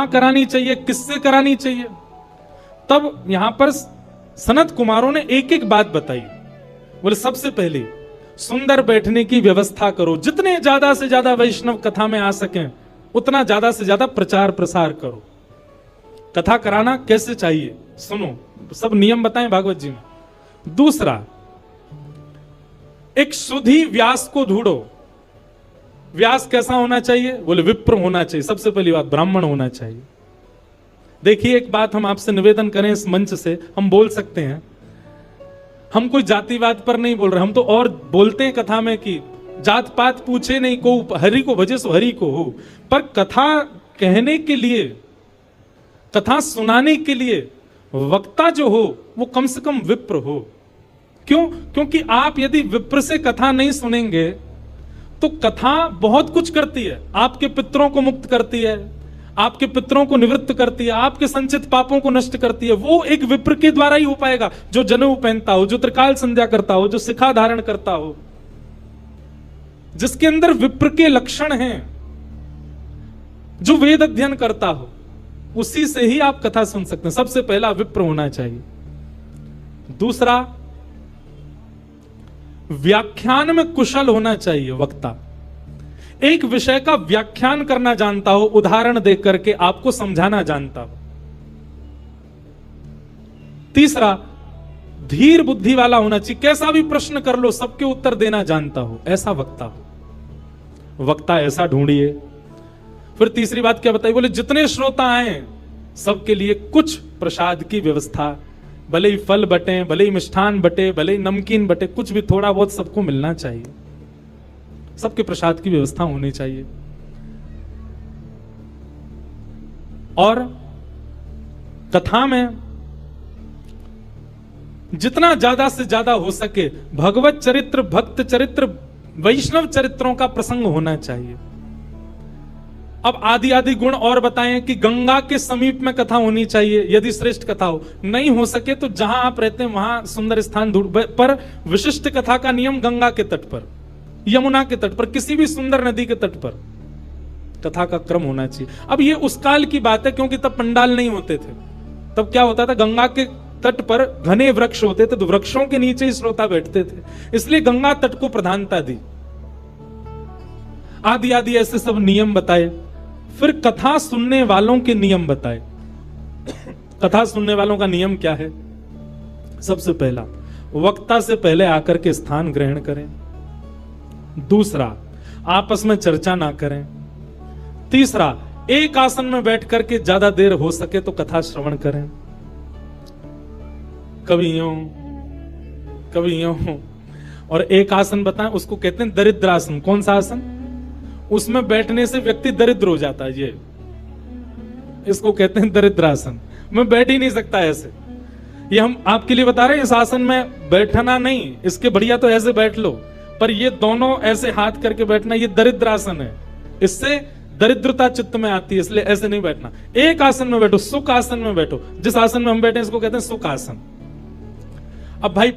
कहां करानी चाहिए, किससे करानी चाहिए। तब यहां पर सनत कुमारों ने एक एक बात बताई। बोले सबसे पहले सुंदर बैठने की व्यवस्था करो, जितने ज्यादा से ज्यादा वैष्णव कथा में आ सकें उतना ज्यादा से ज्यादा प्रचार प्रसार करो। कथा कराना कैसे चाहिए सुनो, सब नियम बताएं भागवत जी में। दूसरा, एक शुद्धि व्यास को ढूंढो। व्यास कैसा होना चाहिए, बोले विप्र होना चाहिए। सबसे पहली बात, ब्राह्मण होना चाहिए। देखिए एक बात हम आपसे निवेदन करें, इस मंच से हम बोल सकते हैं, हम कोई जातिवाद पर नहीं बोल रहे, हम तो और बोलते हैं कथा में कि जात पात पूछे नहीं को, हरि को भजे सो हरि को हो। पर कथा कहने के लिए, कथा सुनाने के लिए वक्ता जो हो वो कम से कम विप्र हो। क्यों? क्योंकि आप यदि विप्र से कथा नहीं सुनेंगे तो कथा बहुत कुछ करती है। आपके पितरों को मुक्त करती है, आपके पितरों को निवृत्त करती है, आपके संचित पापों को नष्ट करती है। वो एक विप्र के द्वारा ही हो पाएगा, जो जनेऊ पहनता हो, जो त्रिकाल संध्या करता हो, जो शिखा धारण करता हो, जिसके अंदर विप्र के लक्षण हैं, जो वेद अध्ययन करता हो, उसी से ही आप कथा सुन सकते हैं। सबसे पहला विप्र होना चाहिए। दूसरा, व्याख्यान में कुशल होना चाहिए वक्ता। एक विषय का व्याख्यान करना जानता हो, उदाहरण देकर करके आपको समझाना जानता हो। तीसरा, धीर बुद्धि वाला होना चाहिए। कैसा भी प्रश्न कर लो सबके उत्तर देना जानता हो, ऐसा वक्ता हो। वक्ता ऐसा ढूंढिए। फिर तीसरी बात क्या बताई, बोले जितने श्रोता आए सबके लिए कुछ प्रसाद की व्यवस्था, भले ही फल बटे, भले ही मिष्ठान बटे, भले ही नमकीन बटे, कुछ भी थोड़ा बहुत सबको मिलना चाहिए। सबके प्रसाद की व्यवस्था होनी चाहिए। और कथा में जितना ज्यादा से ज्यादा हो सके भगवत चरित्र, भक्त चरित्र, वैष्णव चरित्रों का प्रसंग होना चाहिए। अब आदि आदि गुण और बताएं कि गंगा के समीप में कथा होनी चाहिए यदि श्रेष्ठ कथा हो। नहीं हो सके तो जहां आप रहते हैं वहां सुंदर स्थान ढूंढ, पर विशिष्ट कथा का नियम गंगा के तट पर, यमुना के तट पर, किसी भी सुंदर नदी के तट पर कथा का क्रम होना चाहिए। अब ये उस काल की बात है क्योंकि तब पंडाल नहीं होते थे। तब क्या होता था, गंगा के तट पर घने वृक्ष होते थे, तो वृक्षों के नीचे ही श्रोता बैठते थे, इसलिए गंगा तट को प्रधानता दी। आदि आदि ऐसे सब नियम बताए। फिर कथा सुनने वालों के नियम बताए। कथा सुनने वालों का नियम क्या है? सबसे पहला, वक्ता से पहले आकर के स्थान ग्रहण करें। दूसरा, आपस में चर्चा ना करें। तीसरा, एक आसन में बैठ करके ज्यादा देर हो सके तो कथा श्रवण करें। कभी यूं कभी यूं। और एक आसन बताएं, उसको कहते हैं दरिद्रासन। कौन सा आसन? उसमें बैठने से व्यक्ति दरिद्र हो जाता है। ये इसको कहते हैं दरिद्रासन। मैं बैठ ही नहीं सकता ऐसे। ये हम आपके लिए बता रहे हैं, इस आसन में बैठना नहीं, इसके बढ़िया तो ऐसे बैठ लो, पर ये दोनों ऐसे हाथ करके बैठना, ये दरिद्रासन है। इससे दरिद्रता चित्त में आती है, इसलिए ऐसे नहीं बैठना। एक आसन में बैठो, सुख आसन में बैठो। जिस आसन में हम बैठे इसको कहते हैं सुख आसन। अब भाई